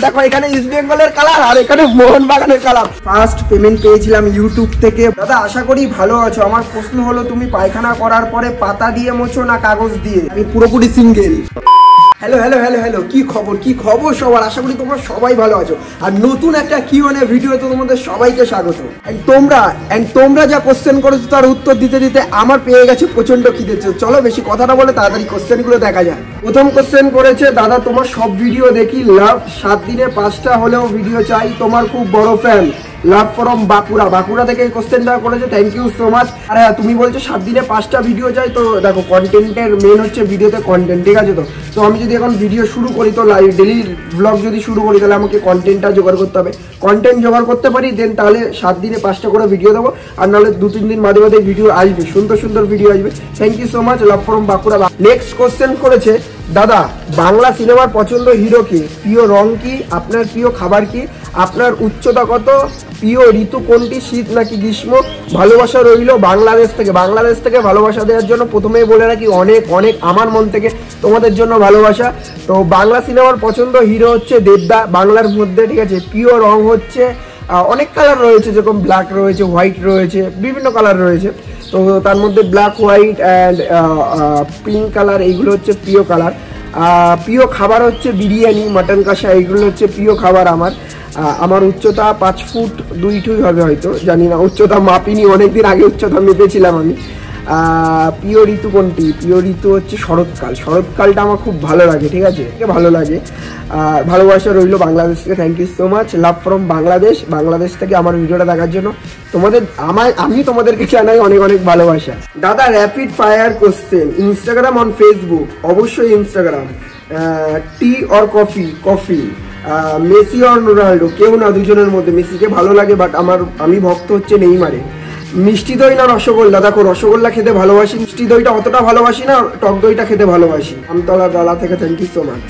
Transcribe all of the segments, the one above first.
দেখো এখানে ইস্ট বেঙ্গলের কালার আর এখানে মোহনবাগানের কালার। ফার্স্ট পেমেন্ট পেয়েছিলাম ইউটিউব থেকে। দাদা আশা করি ভালো আছো। আমার প্রশ্ন হলো তুমি পায়খানা করার পরে পাতা দিয়ে মোছো না কাগজ দিয়ে? আমি পুরোপুরি single. Hello hello hello hello, কি খবর সবার? আশা করি তোমরা সবাই ভালো আছো। আর নতুন একটা কিউএনএ ভিডিওতে তোমাদের সবাইকে স্বাগত। তোমরা যা কোশ্চেন করেছো তার উত্তর দিতে দিতে আমার পেয়ে গেছে প্রচন্ড খিদে। চলো বেশি কথাটা বলে তাড়াতাড়ি কোশ্চেনগুলো দেখা যায়। প্রথম কোশ্চেন করেছে, দাদা তোমার সব ভিডিও দেখি, লাভ 7 দিনে 5টা হলেও ভিডিও চাই, তোমার খুব বড় ফ্যান, লাভ ফ্রম বাঁকুড়া থেকে এই কোশ্চেনটা করেছে। Thank you so much. আর হ্যাঁ, তুমি বলছো 7 দিনে 5টা ভিডিও চাই, তো দেখো কন্টেন্টের মেন হচ্ছে ভিডিওতে কন্টেন্ট, ঠিক আছে? তো আমি যদি এখন ভিডিও শুরু করি, তো ডেলি ব্লগ যদি শুরু করি, তাহলে আমাকে কন্টেন্টটা জোগাড় করতে হবে। কন্টেন্ট জোগাড় করতে পারি, দেন তাহলে 7 দিনে 5টা করে ভিডিও দেবো। আর নাহলে 2-3 দিন বাদে বাদে ভিডিও আসবে, সুন্দর ভিডিও আসবে। Thank you so much, love from Bankura. Next question করেছে, দাদা বাংলা সিনেমার পছন্দ হিরো কি, প্রিয় রং কি, আপনার প্রিয় খাবার কি, আপনার উচ্চতা কত, প্রিয় ঋতু কোনটি, শীত নাকি গ্রীষ্ম, ভালোবাসা রইল বাংলাদেশ থেকে ভালোবাসা দেওয়ার জন্য প্রথমেই বলে রাখি অনেক আমার মন থেকে তোমাদের জন্য ভালোবাসা। তো বাংলা সিনেমার পছন্দ হিরো হচ্ছে দেবদা বাংলার মধ্যে, ঠিক আছে? প্রিয় রং হচ্ছে অনেক কালার রয়েছে, যেরকম ব্ল্যাক রয়েছে, হোয়াইট রয়েছে, বিভিন্ন কালার রয়েছে। তো তার মধ্যে black, white and pink colour, এইগুলো হচ্ছে প্রিয় কালার। প্রিয় খাবার হচ্ছে বিরিয়ানি, মাটন কষা, এইগুলো হচ্ছে প্রিয় খাবার আমার। আমার উচ্চতা 5 ফুট 2 ইঞ্চি হবে, হয়তো জানি না, উচ্চতা মাপিনি, অনেকদিন আগে উচ্চতা মেপেছিলাম আমি। প্রিয় ঋতু কোনটি? প্রিয় ঋতু হচ্ছে শরৎকালটা আমার খুব ভালো লাগে, ঠিক আছে? ভালো লাগে। আর ভালোবাসা রইল বাংলাদেশ থেকে। Thank you so much, love from Bangladesh থেকে আমার ভিডিওটা দেখার জন্য আমি তোমাদেরকে জানাই অনেক ভালোবাসা। দাদা rapid fire question, Instagram on Facebook? অবশ্যই Instagram. Tea or coffee, Messi or Ronaldo? কেউ না, দুজনের মধ্যে। মেসিকে ভালো লাগে, বাট আমি ভক্ত হচ্ছে নেইমারে। মিষ্টি দই না রসগোল্লা? দেখো রসগোল্লা খেতে ভালোবাসি, মিষ্টি দইটা অতটা ভালোবাসি না, টক দইটা খেতে ভালোবাসি। আমতলা ডালা থেকে। Thank you so much.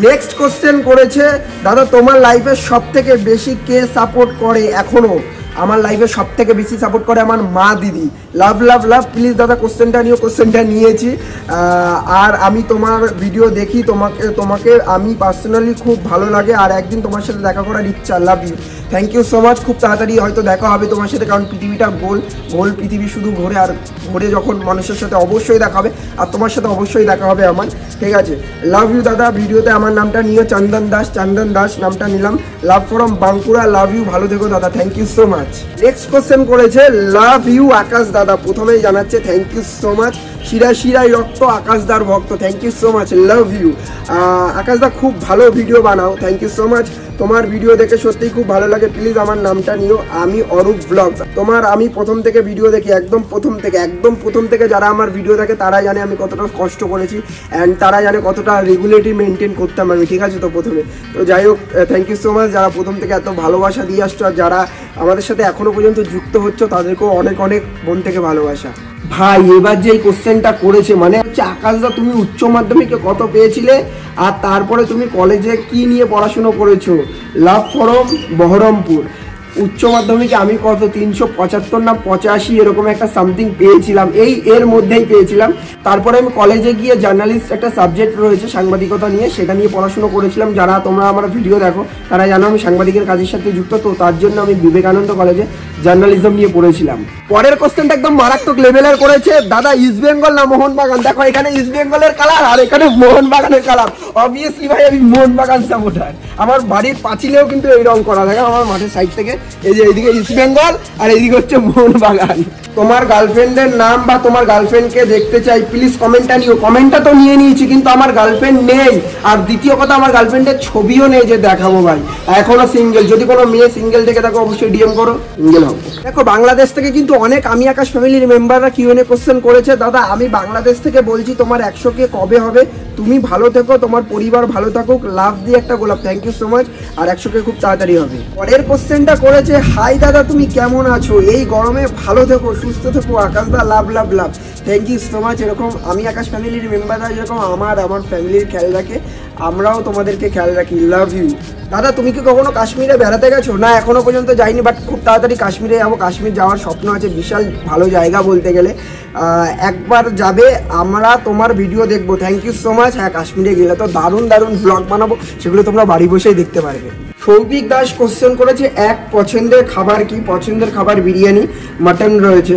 Next question করেছে, দাদা তোমার লাইফে সব থেকে বেশি কে সাপোর্ট করে এখনো? আমার লাইফে সব থেকে বেশি সাপোর্ট করে আমার মা, দিদি। লাভ। প্লিজ দাদা কোশ্চেনটা নিয়েছি। আর আমি তোমার ভিডিও দেখি, তোমাকে আমি পার্সোনালি খুব ভালো লাগে, আর একদিন তোমার সাথে দেখা করার ইচ্ছা। Love you. Thank you so much. খুব তাড়াতাড়ি হয়তো দেখা হবে তোমার সাথে, কারণ পৃথিবীটা গোল পৃথিবী শুধু ঘোরে, আর ঘোরে যখন মানুষের সাথে অবশ্যই দেখা হবে, আর তোমার সাথে অবশ্যই দেখা হবে আমার, ঠিক আছে? লাভ ইউ দাদা। ভিডিওতে আমার নামটা নিও, চন্দন দাস নামটা নিলাম। Love from Bankura, love you, ভালো থেকো দাদা। Thank you so much. Next question করেছে, লাভ ইউ আকাশ দাদা। প্রথমেই জানাচ্ছে থ্যাংক ইউ সো মাচ, শিরায় রক্ত আকাশদার ভক্ত। Thank you so much, love you. আকাশদা খুব ভালো ভিডিও বানাও, থ্যাংক ইউ সো মাচ। তোমার ভিডিও দেখে সত্যিই খুব ভালো লাগে, প্লিজ আমার নামটা নিও। আমি অরূপ ব্লগস। আমি প্রথম থেকে ভিডিও দেখি, একদম প্রথম থেকে যারা আমার ভিডিও দেখে তারা জানে আমি কতটা কষ্ট করেছি, অ্যান্ড তারা জানে কতটা রেগুলেটরি মেনটেন করতাম আমি, ঠিক আছে? তো প্রথমে তো যাই হোক, থ্যাংক ইউ সো মাচ যারা প্রথম থেকে এত ভালোবাসা দিয়ে আসছো, আর যারা আমাদের সাথে এখনো পর্যন্ত যুক্ত হচ্ছে তাদেরকেও অনেক মন থেকে ভালোবাসা। ভাই এবার যে কোশ্চেনটা করেছে, মানে হচ্ছে আকাশদা তুমি উচ্চ মাধ্যমিকে কত পেয়েছিলে, আর তারপরে তুমি কলেজে কি নিয়ে পড়াশুনো করেছো? Love from Baharampur. উচ্চ মাধ্যমিকে আমি কত 375 না 85 এরকম একটা সামথিং পেয়েছিলাম, এর মধ্যেই পেয়েছিলাম। তারপরে আমি কলেজে গিয়ে জার্নালিস্ট একটা সাবজেক্ট রয়েছে সাংবাদিকতা নিয়ে, সেটা নিয়ে পড়াশুনো করেছিলাম। যারা তোমরা আমার ভিডিও দেখো তারা জানো আমি সাংবাদিকের কাজের সাথে যুক্ত, তো তার জন্য আমি বিবেকানন্দ কলেজে জার্নালিজম নিয়ে পড়েছিলাম। পরের কোশ্চেনটা একদম মারাত্মক লেভেলের করেছে, দাদা ইস্ট বেঙ্গল না মোহনবাগান? দেখো এখানে ইস্ট বেঙ্গলের কালার আর এখানে মোহনবাগানের কালার। অবভিয়াসলি ভাই আমি মোহনবাগান সাপোর্টার। আমার বাড়ির পাঁচিলেও কিন্তু এই রং করা থাকে, আমার মাঠের সাইড থেকে। এই যে এইদিকে ইস্ট বেঙ্গল আর এইদিকে হচ্ছে মোহনবাগান। তোমার গার্লফ্রেন্ডের নাম বা তোমার গার্লফ্রেন্ডকে দেখতে চাই, প্লিজ কমেন্টটা নিও। কমেন্টটা তো নিয়ে নিয়েছি, কিন্তু আমার গার্লফ্রেন্ড নেই। আর দ্বিতীয় কথা, আমার গার্লফ্রেন্ডের ছবিও নেই যে দেখাবো ভাই, এখনো সিঙ্গেল। যদি কোনো মেয়ে সিঙ্গেল থেকে থাকো অবশ্যই ডিএম করো, সিঙ্গেল হবো। দেখো বাংলাদেশ থেকে কিন্তু অনেক আমি আকাশ ফ্যামিলির মেম্বাররা কিউএনএ কোশ্চেন করেছে। দাদা আমি বাংলাদেশ থেকে বলছি, তোমার 100K কবে হবে? তুমি ভালো থেকো, তোমার পরিবার ভালো থাকুক, লাভ দিয়ে একটা গোলাপ। Thank you so much. আর 100K খুব তাড়াতাড়ি হবে। পরের কোশ্চেনটা করেছে, হাই দাদা তুমি কেমন আছো? এই গরমে ভালো থেকো, সুস্থ থেকো আকাশদা, love. Thank you so much. এরকম আমি আকাশ ফ্যামিলির মেম্বাররা যেরকম আমার ফ্যামিলির খেয়াল রাখে, আমরাও তোমাদেরকে খেয়াল রাখি। Love you. দাদা তুমি কি কখনো কাশ্মীরে বেড়াতে গেছো? না এখনো পর্যন্ত যাইনি, বাট খুব তাড়াতাড়ি কাশ্মীরে যাবো। কাশ্মীর যাওয়ার স্বপ্ন আছে, বিশাল ভালো জায়গা বলতে গেলে। একবার যাবে, আমরা তোমার ভিডিও দেখবো। Thank you so much. হ্যাঁ কাশ্মীরে গেলে তো দারুণ দারুণ ব্লগ বানাবো, সেগুলো তোমরা বাড়ি বসেই দেখতে পারবে। সৌভিক দাস কোশ্চেন করেছে, এক পছন্দের খাবার কি? পছন্দের খাবার বিরিয়ানি, মাটন রয়েছে।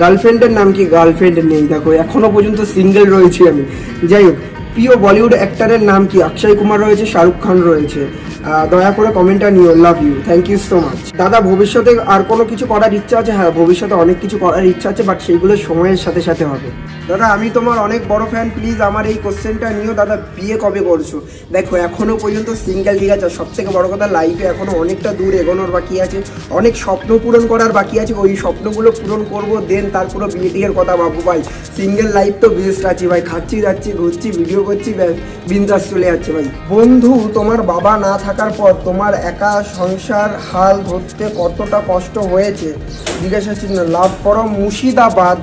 গার্লফ্রেন্ডের নাম কি? গার্লফ্রেন্ড নেই, দেখো এখনো পর্যন্ত সিঙ্গেল রয়েছি আমি। যাই হোক, প্রিয় বলিউড অ্যাক্টরের নাম কি? অক্ষয় কুমার রয়েছে, শাহরুখ খান রয়েছে। দয়া করে কমেন্টটা নিও। Love you, thank you so much. দাদা ভবিষ্যতে আর কোনো কিছু করার ইচ্ছা আছে? হ্যাঁ ভবিষ্যতে অনেক কিছু করার ইচ্ছা আছে, বাট সেইগুলো সময়ের সাথে সাথে হবে। দাদা আমি তোমার অনেক বড় ফ্যান, প্লিজ আমার এই কোশ্চেনটা নিও। দাদা বিয়ে কবে করছো? দেখো এখনো পর্যন্ত সিঙ্গেল, ঠিক আছে। সব থেকে বড় কথা, লাইফে এখনো অনেকটা দূর এগোনোর বাকি আছে, অনেক স্বপ্ন পূরণ করার বাকি আছে। ওই স্বপ্নগুলো পূরণ করবো, দেন তারপরে বিয়ে টিয়ের কথা ভাববো। ভাই সিঙ্গেল লাইফ তো বেস্ট আছে ভাই, খাচ্ছি যাচ্ছি ঘুরছি ভিডিও করছি, বিন্দাস চলে যাচ্ছে ভাই। বন্ধু তোমার বাবা না থাকার পর তোমার একা সংসার হাল ধরতে কতটা কষ্ট হয়েছে? জিজ্ঞাসা চিহ্ন। লাভ ফরম মুর্শিদাবাদ।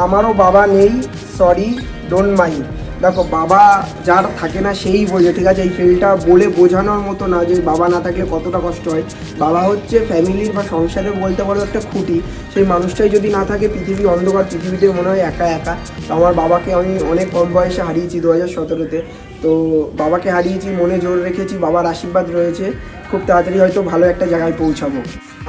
আমারও বাবা নেই, সরি ডোন্ট মাইন্ড। দেখো বাবা যার থাকে না সেই বোঝে, ঠিক আছে। এই ফিলটা বলে বোঝানোর মতো না যে বাবা না থাকলে কতটা কষ্ট হয়। বাবা হচ্ছে ফ্যামিলির বা সংসারের বলতে পারো একটা খুঁটি। সেই মানুষটাই যদি না থাকে পৃথিবী অন্ধকার, পৃথিবীতে মনে হয় একা একা। তো আমার বাবাকে আমি অনেক কম বয়সে হারিয়েছি 2017-তে। তো বাবাকে হারিয়েছি, মনে জোর রেখেছি, বাবার আশীর্বাদ রয়েছে, খুব তাড়াতাড়ি হয়তো ভালো একটা জায়গায় পৌঁছাবো।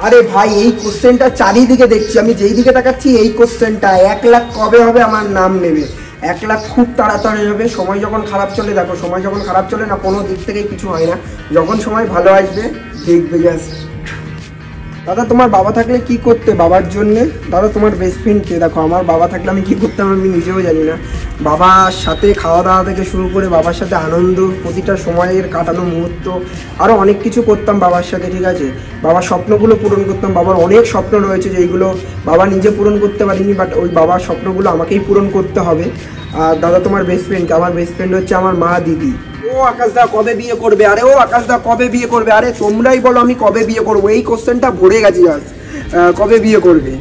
আরে ভাই এই কোশ্চেনটা চারিদিকে দেখছি, আমি যেই দিকে তাকাচ্ছি এই কোশ্চেনটা, 1 লাখ কবে হবে আমার নাম নেবে? 1 লাখ খুব তাড়াতাড়ি হবে। সময় যখন খারাপ চলে, দেখো সময় যখন খারাপ চলে না কোনো দিক থেকেই কিছু হয় না, যখন সময় ভালো আসবে দেখবে জাস্ট। দাদা তোমার বাবা থাকলে কি করতে বাবার জন্যে? দাদা তোমার বেস্ট ফ্রেন্ডকে? দেখো আমার বাবা থাকলে আমি কি করতাম আমি নিজেও জানি না। বাবার সাথে খাওয়া দাওয়া থেকে শুরু করে বাবার সাথে আনন্দ, প্রতিটা সময়ের কাটানো মুহূর্ত, আরও অনেক কিছু করতাম বাবার সাথে, ঠিক আছে। বাবার স্বপ্নগুলো পূরণ করতাম। বাবার অনেক স্বপ্ন রয়েছে যেইগুলো বাবা নিজে পূরণ করতে পারিনি, বাট ওই বাবার স্বপ্নগুলো আমাকেই পূরণ করতে হবে। আর দাদা তোমার বেস্ট ফ্রেন্ডকে? আমার বেস্ট ফ্রেন্ড হচ্ছে আমার মা, দিদি। ও আকাশদা কবে বিয়ে করবে? আরে ও আকাশদা কবে বিয়ে করবে? আরে তোমরাই বলো আমি কবে বিয়ে করবো, এই কোশ্চেনটা ভরে গেছি আজ। কবে বিয়ে করবে,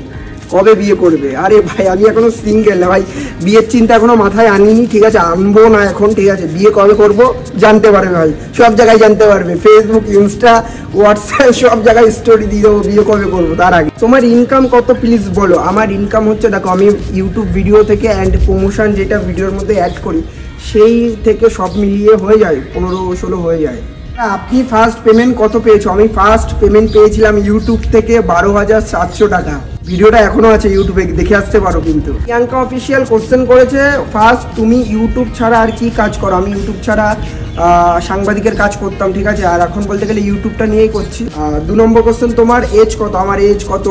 কবে বিয়ে করবে? আরে ভাই আমি এখনো সিঙ্গেল ভাই, বিয়ের চিন্তা এখনো মাথায় আনিনি, ঠিক আছে, আনবো না এখন, ঠিক আছে। বিয়ে কবে করবো জানতে পারবে ভাই, সব জায়গায় জানতে পারবে, ফেসবুক, ইনস্টা, হোয়াটসঅ্যাপ সব জায়গায় স্টোরি দিয়ে দেবো বিয়ে কবে করবো তার আগে। তোমার ইনকাম কত প্লিজ বলো? আমার ইনকাম হচ্ছে, দেখো আমি ইউটিউব ভিডিও থেকে অ্যান্ড প্রমোশন যেটা ভিডিওর মধ্যে অ্যাড করি সেই থেকে সব মিলিয়ে হয়ে যায় 15-16 হয়ে যায়। আপনি ফার্স্ট পেমেন্ট কত পেয়েছো? আমি ফার্স্ট পেমেন্ট পেয়েছিলাম ইউটিউব থেকে 12,700 টাকা। ভিডিওটা এখনো আছে ইউটিউবে, দেখে আসতে পারো। কিন্তু প্রিয়াঙ্কা অফিসিয়াল কোশ্চেন করেছে, ফার্স্ট তুমি ইউটিউব ছাড়া আর কি কাজ করো? আমি ইউটিউব ছাড়া সাংবাদিকের কাজ করতাম, ঠিক আছে, আর এখন বলতে গেলে ইউটিউবটা নিয়েই করছি। 2 নম্বর কোশ্চেন, তোমার এজ কত? আমার এজ কত,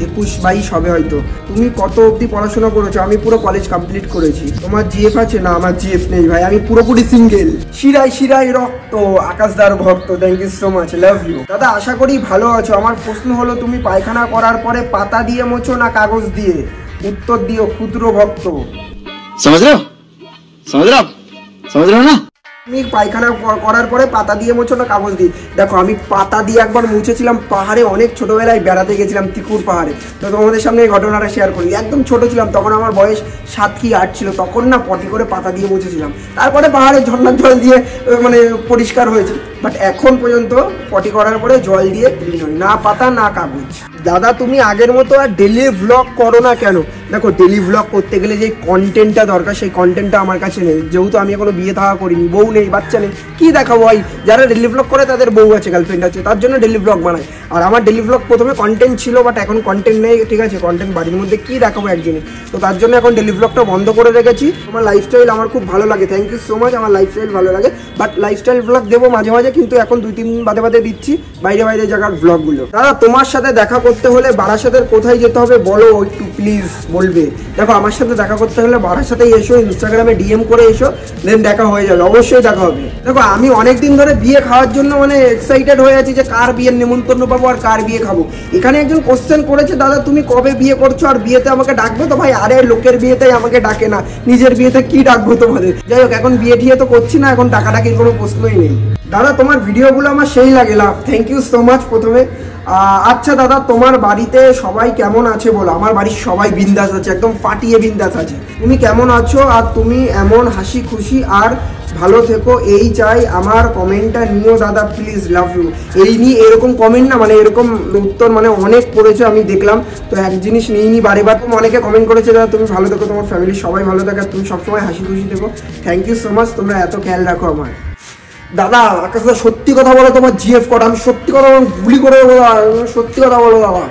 21-22 হবে হয়তো। তুমি কত অবধি পড়াশোনা করেছো? আমি পুরো কলেজ কমপ্লিট করেছি। তোমার জিএফ আছে? না আমার জিএফ নেই ভাই, আমি পুরোপুরি সিঙ্গেল। শিরায় শিরায় রক্ত, আকাশদার ভক্ত। Thank you so much, love you. দাদা আশা করি ভালো আছো। আমার প্রশ্ন হলো, তুমি পায়খানা করার পরে পাতা দিয়ে মোছো না কাগজ দিয়ে? উত্তর দিও ক্ষুদ্র ভক্ত। समझ रहे हो ना? তুমি পায়খানা করার পরে পাতা দিয়ে মোছো না কাগজ দিয়ে? দেখো আমি পাতা দিয়ে একবার মুছেছিলাম পাহাড়ে, অনেক ছোটবেলায় বেড়াতে গেছিলাম তিকুর পাহাড়ে। তো তোমাদের সামনে এই ঘটনাটা শেয়ার করি। একদম ছোট ছিলাম তখন, আমার বয়স 7 কি 8 ছিল। তখন না পটি করে পাতা দিয়ে মুছেছিলাম, তারপরে পাহাড়ে ঝর্ণার জল দিয়ে মানে পরিষ্কার হয়েছে। বাট এখন পর্যন্ত পটি করার পরে জল দিয়ে ক্লিন হয়, না পাতা না কাগজ। দাদা তুমি আগের মতো আর ডেলি ভ্লগ করো না কেন? দেখো ডেলি ভ্লগ করতে গেলে যে কন্টেন্টটা দরকার সেই কন্টেন্টটা আমার কাছে নেই, যেহেতু আমি এখনো বিয়ে থাকা করিনি, বউ নেই, বাচ্চা নেই, কি দেখাবো ভাই? যারা ডেলি ভ্লগ করে তাদের বউ আছে, গার্লফ্রেন্ড আছে, তার জন্য ডেলি ভ্লগ বানায়। আর আমার ডেলি ভ্লগ প্রথমে কন্টেন্ট ছিল, বাট এখন কন্টেন্ট নেই, ঠিক আছে, কন্টেন্ট বাড়ির মধ্যে কি দেখাবো একজনই, তো তার জন্য এখন ডেলি ভ্লগটা বন্ধ করে রেখেছি। আমার লাইফস্টাইল আমার খুব ভালো লাগে, থ্যাংক ইউ সো মাচ, আমার লাইফস্টাইল ভালো লাগে, বাট লাইফস্টাইল ভ্লগ দেবো মাঝে মাঝে, কিন্তু এখন 2-3 দিন বাদে বাদে দিচ্ছি বাইরে বাইরে জায়গার ভ্লগগুলো। দাদা তোমার সাথে দেখা করতে হলে বারাসাতের কোথায় যেতে হবে বলো একটু প্লিজ, বলবে? দেখো আমার সাথে দেখা করতে হলে বারাসাতেই এসো, ইনস্টাগ্রামে ডিএম করে এসো, দেন দেখা হয়ে যাবে, অবশ্যই দেখা হবে। দেখো আমি অনেকদিন ধরে বিয়ে খাওয়ার জন্য মানে এক্সাইটেড হয়ে আছি যে কার বিয়ের নেমন্তন্ন পাবো আর কার বিয়ে খাবো। এখানে একজন কোশ্চেন করেছে, দাদা তুমি কবে বিয়ে করছো আর বিয়েতে আমাকে ডাকবে তো? ভাই আরে লোকের বিয়েতেই আমাকে ডাকে না, নিজের বিয়েতে কি ডাকবো তোমাদের? যাই হোক এখন বিয়ে ঠিয়ে তো করছি না, এখন ডাকাডাকির কোনো প্রশ্নই নেই। দাদা তোমার ভিডিওগুলো আমার সেই লাগে, লাভ, থ্যাংক ইউ সো মাচ। প্রথমে আচ্ছা দাদা, তোমার বাড়িতে সবাই কেমন আছে বলো? আমার বাড়ির সবাই বিন্দাস আছে, একদম ফাটিয়ে বিন্দাস আছে। তুমি কেমন আছো? আর তুমি এমন হাসি খুশি আর ভালো থেকো এই চাই। আমার কমেন্টটা নিও দাদা প্লিজ, লাভ ইউ। এই নিয়ে এরকম কমেন্ট না, মানে এরকম উত্তর মানে অনেক পড়েছে আমি দেখলাম, তো এক জিনিস নিইনি বারেবার। তুমি অনেকে কমেন্ট করেছে দাদা তুমি ভালো থেকো, তোমার ফ্যামিলির সবাই ভালো থাকে, তুমি সবসময় হাসি খুশি থেকো। থ্যাংক ইউ সো মাচ, তোমরা এত খেয়াল রাখো আমার। দাদা আকাশ দা সত্যি কথা বলো, তোমার জিএফ কটা? আমি সত্যি কথা গুলি করে দেবো, সত্যি কথা বলো দাদা।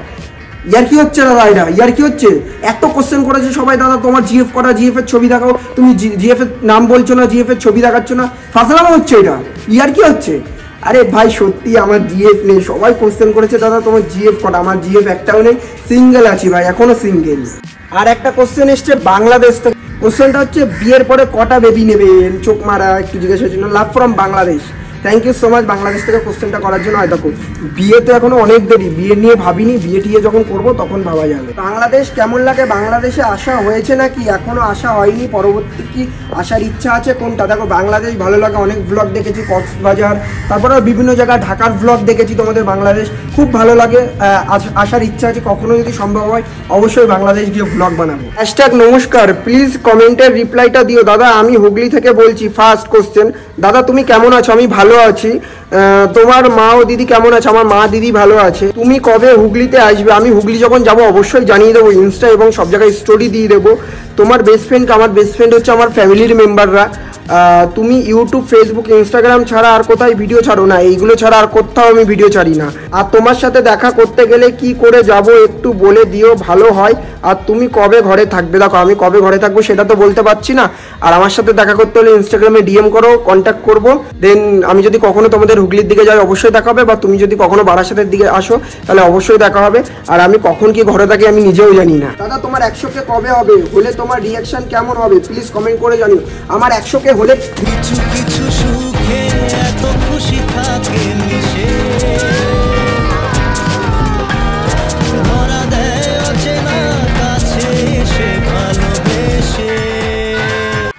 ইয়ার কি হচ্ছে দাদা? এটা ইয়ার কি হচ্ছে? এত কোশ্চেন করেছে সবাই, দাদা তোমার জিএফ কটা, জিএফ এর ছবি দেখাও। তুমি জিএফ এর নাম বলছো না, জিএফ এর ছবি দেখাচ্ছ না, ফাঁসলামো হচ্ছে এটা? ইয়ার কি হচ্ছে? আরে ভাই সত্যি আমার জিএফ নেই। সবাই কোশ্চেন করেছে দাদা তোমার জিএফ কটা, আমার জিএফ একটাও নেই, সিঙ্গেল আছি ভাই, এখনো সিঙ্গেল। আর একটা কোশ্চেন এসছে বাংলাদেশ থেকে, কোশ্চেনটা হচ্ছে বিয়ের পরে কটা বেবি নেবেন? চোখ মারা একটু জিজ্ঞাসা হয়েছিল। Love from Bangladesh, thank you so much Bangladesh থেকে কোশ্চেনটা করার জন্য। দেখো বিয়ে তো এখনো অনেক দেরি, বিয়ে নিয়ে ভাবিনি, বিয়ে টিয়ে যখন করবো তখন ভাবা যাবে। বাংলাদেশ কেমন লাগে? বাংলাদেশে আসা হয়েছে নাকি এখনো আসা হয়নি? পরবর্তী কি আসার ইচ্ছা আছে? কোনটা? দেখো বাংলাদেশ ভালো লাগে, অনেক ব্লগ দেখেছি, কক্সবাজার, তারপরে বিভিন্ন জায়গায় ঢাকার ব্লগ দেখেছি তোমাদের। বাংলাদেশ খুব ভালো লাগে, আসার ইচ্ছা আছে, কখনো যদি সম্ভব হয় অবশ্যই বাংলাদেশ গিয়ে ব্লগ বানাবো। হ্যাশট্যাগ নমস্কার, প্লিজ কমেন্টের রিপ্লাইটা দিও। দাদা আমি হুগলি থেকে বলছি। ফার্স্ট কোশ্চেন, দাদা তুমি কেমন আছো? আমি ভালো আছি। তোমার মা ও দিদি কেমন আছে? আমার মা দিদি ভালো আছে। তুমি কবে হুগলিতে আসবে? আমি হুগলি যখন যাব অবশ্যই জানিয়ে দেবো, ইনস্টা এবং সব জায়গায় স্টোরি দিয়ে দেবো। তোমার বেস্ট ফ্রেন্ড? আমার বেস্ট ফ্রেন্ড হচ্ছে আমার ফ্যামিলির মেম্বাররা। তুমি ইউটিউব, ফেসবুক, ইনস্টাগ্রাম ছাড়া আর কোথায় ভিডিও ছাড়ো না? এইগুলো ছাড়া আর কোথাও আমি ভিডিও ছাড়ি না। আর তোমার সাথে দেখা করতে গেলে কি করে যাব একটু বলে দিও, ভালো হয়। আর তুমি কবে ঘরে থাকবে? দেখো আমি কবে ঘরে থাকবো সেটা তো বলতে পারছি না। আর আমার সাথে দেখা করতে হলে ইনস্টাগ্রামে ডিএম করো, কন্ট্যাক্ট করবো। দেন আমি যদি কখনো তোমাদের হুগলির দিকে যাই অবশ্যই দেখা হবে, বা তুমি যদি কখনো বারাসাতের দিকে আসো তাহলে অবশ্যই দেখা হবে। আর আমি কখন কি ঘরে থাকি আমি নিজেও জানি না। দাদা তোমার 100K কবে হবে? হলে তোমার রিয়াকশন কেমন হবে প্লিজ কমেন্ট করে জানিও। আমার 100K হলে কিছু কিছু সুখে এত খুশি থাকে মিশে, ধরা দেয় অচেনা কাছে এসে ভালোবেসে।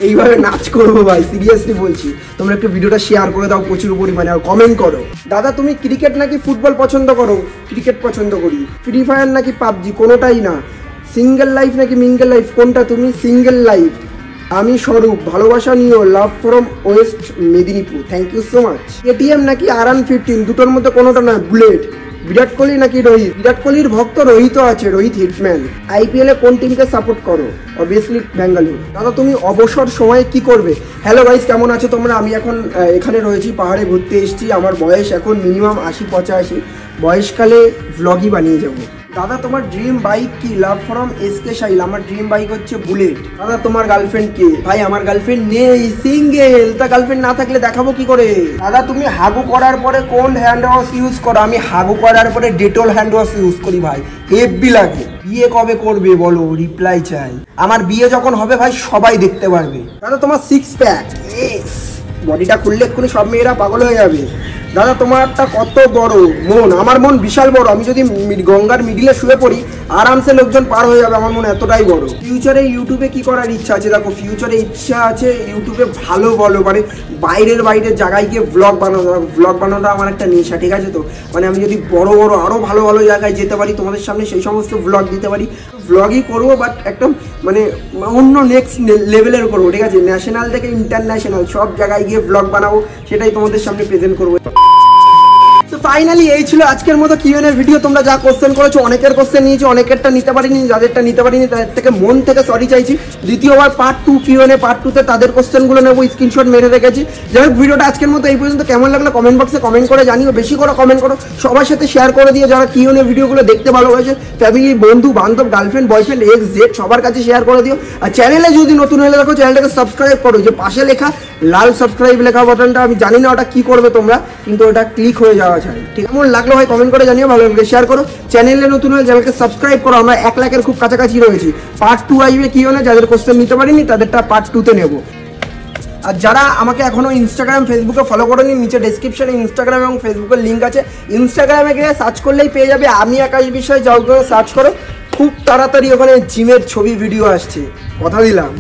এইভাবে নাচ করবো ভাই, সিরিয়াসলি বলছি। তোমরা একটু ভিডিওটা শেয়ার করে দাও প্রচুর পরিমাণে, আর কমেন্ট করো। দাদা তুমি ক্রিকেট নাকি ফুটবল পছন্দ করো? ক্রিকেট পছন্দ করি। ফ্রি ফায়ার নাকি পাবজি? কোনোটাই না। সিঙ্গেল লাইফ নাকি মিঙ্গেল লাইফ? কোনটা তুমি? Single life. আমি স্বরূপ, ভালোবাসা নিও, love from west Medinipur, thank you so much. ATM নাকি R115? দুটোর মধ্যে কোনোটা না। বুলেট। বিরাট কোহলি নাকি রোহিত? বিরাট কোহলির ভক্ত রোহিত আছে, রোহিত হিটম্যান। আইপিএল এ কোন টিমকে সাপোর্ট করো? অবভিয়াসলি বেঙ্গালুরু। দাদা তুমি অবসর সময়ে কি করবে? হ্যালো গাইস, কেমন আছো তোমরা? আমি এখন এখানে রয়েছি, পাহাড়ে ঘুরতে এসেছি। আমার বয়স এখন মিনিমাম 80-85। বয়সকালে ভ্লগই বানিয়ে যাবো। দাদা তোমার ড্রিম বাইক কি? লাভ ফ্রম এসকে সাইল। আমার ড্রিম বাইক হচ্ছে বুলেট। দাদা তোমার গার্লফ্রেন্ড কে? ভাই আমার গার্লফ্রেন্ড নেই, সিঙ্গেল। তা গার্লফ্রেন্ড না থাকলে দেখাবো কি করে? দাদা তুমি হাগু করার পরে কোন হ্যান্ড ওয়াশ ইউজ করো? আমি হাগু করার পরে ডেটল হ্যান্ড ওয়াশ ইউজ করি ভাই, হেভি লাগে। বিয়ে কবে করবে বলো, রিপ্লাই চাই। আমার বিয়ে যখন হবে ভাই সবাই দেখতে পারবে। দাদা তোমার 6 প্যাক? ইয়েস। বডিটা খুললে এক্ষুনি সব মেয়েরা পাগল হয়ে যাবে। দাদা তোমারটা কত বড় মন? আমার মন বিশাল বড়। আমি যদি গঙ্গার মিডিলে শুয়ে পড়ি আরামসে লোকজন পার হয়ে যাবে, আমার মন এতটাই বড়। ফিউচারে ইউটিউবে কি করার ইচ্ছা আছে? দেখো ফিউচারে ইচ্ছা আছে ইউটিউবে ভালো মানে বাইরের জায়গায় গিয়ে ব্লগ বানানো। ব্লগ বানানোটা আমার একটা নেশা, ঠিক আছে? তো মানে আমি যদি বড় আরও ভালো জায়গায় যেতে পারি, তোমাদের সামনে সেই সমস্ত ব্লগ দিতে পারি, ব্লগই করবো, বাট একদম মানে অন্য নেক্সট লেভেলের করবো, ঠিক আছে? ন্যাশনাল থেকে ইন্টারন্যাশনাল সব জায়গায় গিয়ে ব্লগ বানাবো, সেটাই তোমাদের সামনে প্রেজেন্ট করবো। তো ফাইনালি এই ছিল আজকের মতো কিউএনএ ভিডিও। তোমরা যা কোশ্চেন করেছো, অনেকের কোশ্চেন নিয়েছি, অনেকেরটা নিতে পারিনি। যাদেরটা নিতে পারিনি তাদের থেকে মন থেকে সরি চাইছি। দ্বিতীয়বার পার্ট 2 কিউএনএ, পার্ট 2তে তাদের কোশ্চেনগুলো নেবো, স্ক্রিনশট মেরে রেখেছি। যাই হোক ভিডিওটা আজকের মতো এই পর্যন্ত। কেমন লাগলো কমেন্ট বক্সে কমেন্ট করে জানিও, বেশি করে কমেন্ট করো, সবার সাথে শেয়ার করে দিও যারা কিউএনএ ভিডিওগুলো দেখতে ভালোবাসে। ফ্যামিলি, বন্ধু বান্ধব, গার্লফ্রেন্ড, বয়ফ্রেন্ড, এক্স, জেড সবার কাছে শেয়ার করে দিও। আর চ্যানেলে যদি নতুন হলে দেখো চ্যানেলটাকে সাবস্ক্রাইব করো। যে পাশে লেখা লাল সাবস্ক্রাইব লেখা বাটনটা, আমি জানি না ওটা কি করবে তোমরা, কিন্তু ওটা ক্লিক হয়ে যাওয়া চাই। ঠিক কেমন লাগলো ভাই কমেন্ট করে জানিও, ভালো লাগলে শেয়ার করো। চ্যানেলে নতুন হলে চ্যানেলকে সাবস্ক্রাইব করো। আমরা 1 লাখের খুব কাছাকাছি রয়েছি। পার্ট 2 আসবে কি হলে, যাদের কোশ্চেন নিতে পারিনি তাদেরটা পার্ট 2তে নেবো। আর যারা আমাকে এখনো ইনস্টাগ্রাম, ফেসবুকে ফলো করেনি, নিচে ডেসক্রিপশনে ইনস্টাগ্রাম এবং ফেসবুকের লিঙ্ক আছে। ইনস্টাগ্রামে গিয়ে সার্চ করলেই পেয়ে যাবে আমি আকাশ বিষয়, যাও করে সার্চ করো। খুব তাড়াতাড়ি ওখানে জিমের ছবি ভিডিও আসছে, কথা দিলাম।